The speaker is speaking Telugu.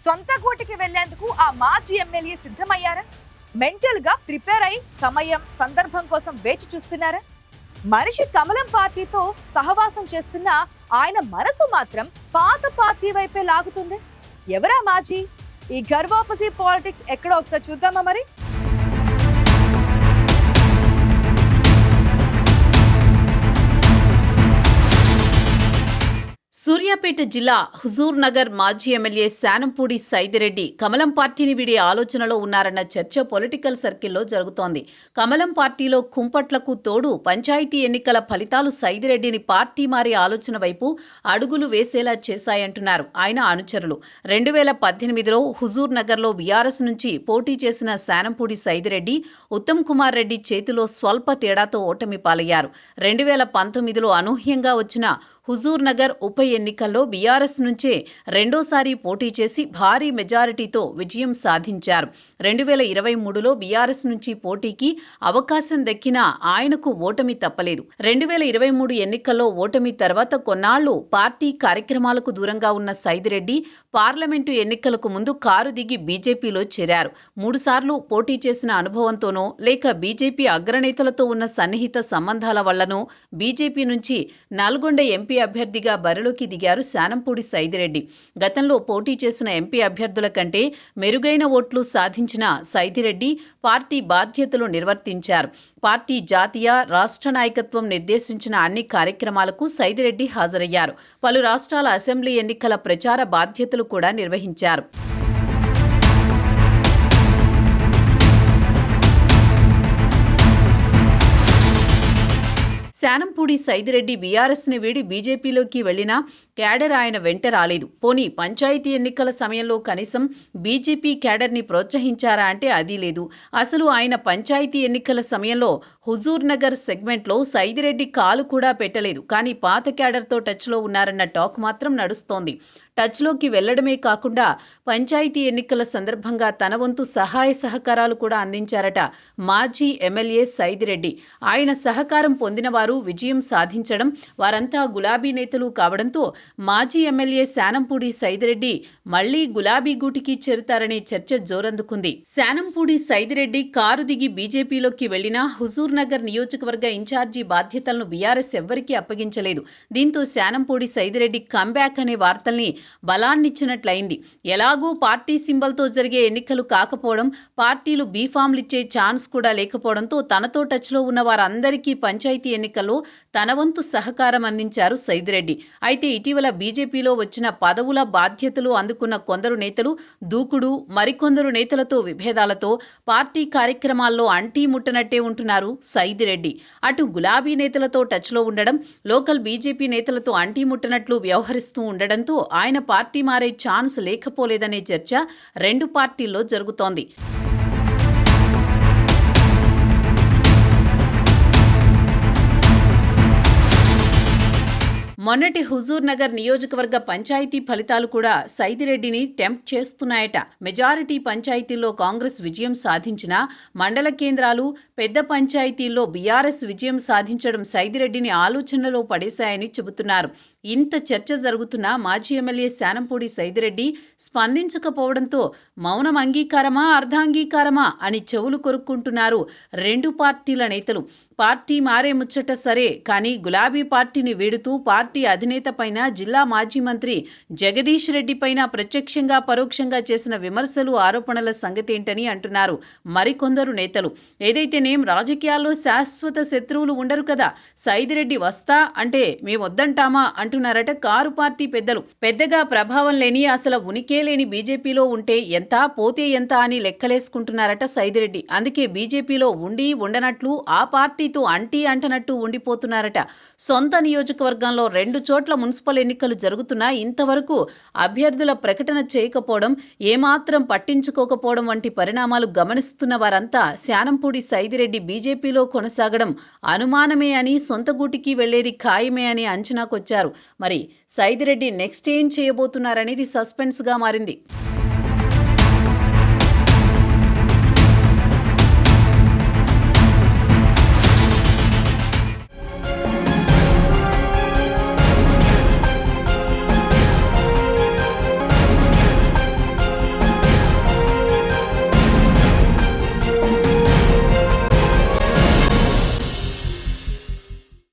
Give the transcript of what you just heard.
సొంత గూటికి వెళ్లేందుకు ఆ మాజీ ఎమ్మెల్యే సిద్ధమయ్యారా? మెంటల్ గా ప్రిపేర్ అయి సమయం సందర్భం కోసం వేచి చూస్తున్నారా? మనిషి కమలం పార్టీతో సహవాసం చేస్తున్న ఆయన మనసు మాత్రం పాత పార్టీ వైపే లాగుతుంది. ఎవరా మాజీ? ఈ గర్వాపసి పాలిటిక్స్ ఎక్కడో ఒకసారి చూద్దామా మరి? సూర్యాపేట జిల్లా హుజూర్ నగర్ మాజీ ఎమ్మెల్యే శానంపూడి సైదిరెడ్డి కమలం పార్టీని వీడే ఆలోచనలో ఉన్నారన్న చర్చ పొలిటికల్ సర్కిల్లో జరుగుతోంది. కమలం పార్టీలో కుంపట్లకు తోడు పంచాయతీ ఎన్నికల ఫలితాలు సైదిరెడ్డిని పార్టీ మారే ఆలోచన వైపు అడుగులు వేసేలా చేశాయంటున్నారు ఆయన అనుచరులు. 2018లో హుజూర్ నగర్లో బీఆర్ఎస్ నుంచి పోటీ చేసిన శానంపూడి సైదిరెడ్డి ఉత్తమ్ కుమార్ రెడ్డి చేతిలో స్వల్ప తేడాతో ఓటమి పాలయ్యారు. 2019లో అనూహ్యంగా వచ్చిన హుజూర్ నగర్ ఉప ఎన్నికల్లో బీఆర్ఎస్ నుంచే రెండోసారి పోటీ చేసి భారీ మెజారిటీతో విజయం సాధించారు. 2023లో బీఆర్ఎస్ నుంచి పోటీకి అవకాశం దక్కినా ఆయనకు ఓటమి తప్పలేదు. 2023 ఎన్నికల్లో ఓటమి తర్వాత కొన్నాళ్లు పార్టీ కార్యక్రమాలకు దూరంగా ఉన్న సైదిరెడ్డి పార్లమెంటు ఎన్నికలకు ముందు కారు దిగి బీజేపీలో చేరారు. 3 సార్లు పోటీ చేసిన అనుభవంతోనో లేక బీజేపీ అగ్రనేతలతో ఉన్న సన్నిహిత సంబంధాల వల్లనో బీజేపీ నుంచి నల్గొండ ఎంపీ అభ్యర్థిగా బరిలోకి దిగారు శానంపూడి సైదిరెడ్డి. గతంలో పోటీ చేసిన ఎంపీ అభ్యర్థుల కంటే మెరుగైన ఓట్లు సాధించిన సైదిరెడ్డి పార్టీ బాధ్యతలు నిర్వర్తించారు. పార్టీ జాతీయ రాష్ట్ర నాయకత్వం నిర్దేశించిన అన్ని కార్యక్రమాలకు సైదిరెడ్డి హాజరయ్యారు. పలు రాష్ట్రాల అసెంబ్లీ ఎన్నికల ప్రచార బాధ్యతలు కూడా నిర్వహించారు. శానంపూడి సైదిరెడ్డి బీఆర్ఎస్ని వీడి బీజేపీలోకి వెళ్లినా క్యాడర్ ఆయన వెంట రాలేదు. పోనీ పంచాయతీ ఎన్నికల సమయంలో కనీసం బీజేపీ క్యాడర్ని ప్రోత్సహించారా అంటే అది లేదు. అసలు ఆయన పంచాయతీ ఎన్నికల సమయంలో హుజూర్ నగర్ సెగ్మెంట్లో సైదిరెడ్డి కాలు కూడా పెట్టలేదు. కానీ పాత క్యాడర్తో టచ్లో ఉన్నారన్న టాక్ మాత్రం నడుస్తోంది. టచ్లోకి వెళ్లడమే కాకుండా పంచాయతీ ఎన్నికల సందర్భంగా తన వంతు సహాయ సహకారాలు కూడా అందించారట మాజీ ఎమ్మెల్యే సైదిరెడ్డి. ఆయన సహకారం పొందిన వారు విజయం సాధించడం, వారంతా గులాబీ నేతలు కావడంతో మాజీ ఎమ్మెల్యే శానంపూడి సైదిరెడ్డి మళ్లీ గులాబీ గూటికి చేరుతారనే చర్చ జోరందుకుంది. శానంపూడి సైదిరెడ్డి కారు దిగి బీజేపీలోకి వెళ్లినా హుజూర్ నగర్ నియోజకవర్గ ఇన్ఛార్జి బాధ్యతలను బీఆర్ఎస్ ఎవ్వరికీ అప్పగించలేదు. దీంతో శానంపూడి సైదిరెడ్డి కంబ్యాక్ అనే వార్తల్ని బలాన్నిచ్చినట్లయింది. ఎలాగూ పార్టీ సింబల్తో జరిగే ఎన్నికలు కాకపోవడం, పార్టీలు బీఫామ్లిచ్చే ఛాన్స్ కూడా లేకపోవడంతో తనతో టచ్లో ఉన్న వారందరికీ పంచాయతీ ఎన్నికల్లో తన వంతు సహకారం అందించారు సైదిరెడ్డి. అయితే ఇటీవల బీజేపీలో వచ్చిన పదవుల బాధ్యతలు అందుకున్న కొందరు నేతలు దూకుడు, మరికొందరు నేతలతో విభేదాలతో పార్టీ కార్యక్రమాల్లో అంటీ ముట్టనట్టే ఉంటున్నారు సైదిరెడ్డి. అటు గులాబీ నేతలతో టచ్లో ఉండడం, లోకల్ బీజేపీ నేతలతో అంటీ ముట్టనట్లు వ్యవహరిస్తూ ఉండడంతో ఆయన పార్టీ మారే ఛాన్స్ లేకపోలేదనే చర్చ రెండు పార్టీల్లో జరుగుతోంది. మొన్నటి హుజూర్ నగర్ నియోజకవర్గ పంచాయతీ ఫలితాలు కూడా సైదిరెడ్డిని టెంప్ట్ చేస్తున్నాయట. మెజారిటీ పంచాయతీల్లో కాంగ్రెస్ విజయం సాధించినా మండల కేంద్రాలు, పెద్ద పంచాయతీల్లో బీఆర్ఎస్ విజయం సాధించడం సైదిరెడ్డిని ఆలోచనలో పడేశాయని చెబుతున్నారు. ఇంత చర్చ జరుగుతున్నా మాజీ ఎమ్మెల్యే శానంపూడి సైదిరెడ్డి స్పందించకపోవడంతో మౌనం అంగీకారమా, అర్ధాంగీకారమా అని చెవులు కొరుక్కుంటున్నారు రెండు పార్టీల నేతలు. పార్టీ మారే ముచ్చట సరే, కానీ గులాబీ పార్టీని వీడుతూ పార్టీ అధినేత పైన, జిల్లా మాజీ మంత్రి జగదీష్ రెడ్డి పైన ప్రత్యక్షంగా పరోక్షంగా చేసిన విమర్శలు, ఆరోపణల సంగతేంటని అంటున్నారు మరికొందరు నేతలు. ఏదైతేనేం రాజకీయాల్లో శాశ్వత శత్రువులు ఉండరు కదా, సైదిరెడ్డి వస్తా అంటే మేమొద్దంటామా అంటున్నారట కారు పార్టీ పెద్దలు. పెద్దగా ప్రభావం లేని, అసలు ఉనికే లేని బీజేపీలో ఉంటే ఎంత, పోతే ఎంత అని లెక్కలేసుకుంటున్నారట సైదిరెడ్డి. అందుకే బీజేపీలో ఉండి ఉండనట్లు, ఆ పార్టీతో అంటీ అంటనట్టు ఉండిపోతున్నారట. సొంత నియోజకవర్గంలో 2 చోట్ల మున్సిపల్ ఎన్నికలు జరుగుతున్నా ఇంతవరకు అభ్యర్థుల ప్రకటన చేయకపోవడం, ఏమాత్రం పట్టించుకోకపోవడం వంటి పరిణామాలు గమనిస్తున్న వారంతా శానంపూడి సైదిరెడ్డి బీజేపీలో కొనసాగడం అనుమానమే అని, సొంత గూటికి వెళ్లేది ఖాయమే అని అంచనాకొచ్చారు. మరి సైదిరెడ్డి నెక్స్ట్ ఏం చేయబోతున్నారనేది సస్పెన్స్ గా మారింది.